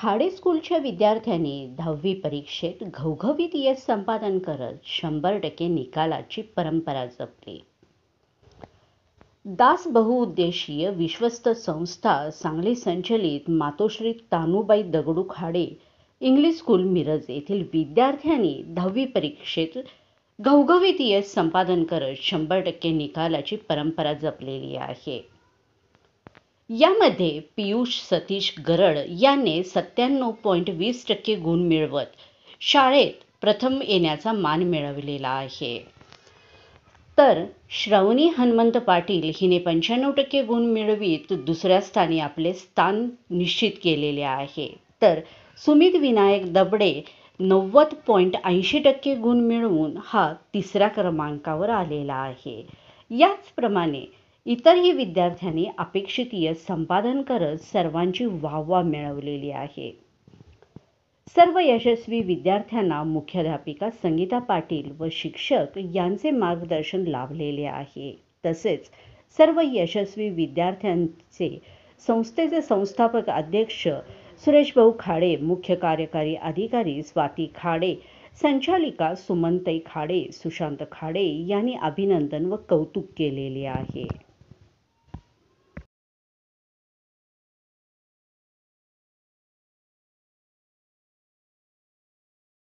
खाडे स्कूलच्या विद्यार्थ्यांनी 10वी परीक्षेत घवघवीत यश संपादन करत 100% निकालाची परंपरा जपली. दास बहुउद्देशीय विश्वस्त संस्था सांगली संचलित मातोश्री तानुबाई दगडू खाडे इंग्लिश स्कूल मिरज येथील विद्यार्थ्यांनी 10वी परीक्षेत घवघवीत यश संपादन करत 100% निकालाची परंपरा जपलेली आहे. यामध्ये पीयूष सतीश गरड याने 97.20% गुण मिळवत शाळेत प्रथम येण्याचा मान मिळवलेला आहे. तर श्रावणी हनुमंत पाटील हिने 95% गुण मिळवित दुसऱ्या स्थानी आपले स्थान निश्चित केलेले आहे. तर सुमित विनायक दबडे 90.80% गुण मिळवून हा तिसऱ्या क्रमांकावर आलेला आहे. याचप्रमाणे इतरही विद्यार्थ्यांनी अपेक्षित यश संपादन करत सर्वांची वाहवा मिळवलेली आहे. सर्व यशस्वी विद्यार्थ्यांना मुख्याध्यापिका संगीता पाटील व शिक्षक यांचे मार्गदर्शन लाभलेले आहे. तसेच सर्व यशस्वी विद्यार्थ्यांचे संस्थेचे संस्थापक अध्यक्ष सुरेशभाऊ खाडे, मुख्य कार्यकारी अधिकारी स्वाती खाडे, संचालिका सुमनताई खाडे, सुशांत खाडे यांनी अभिनंदन व कौतुक केलेले आहे.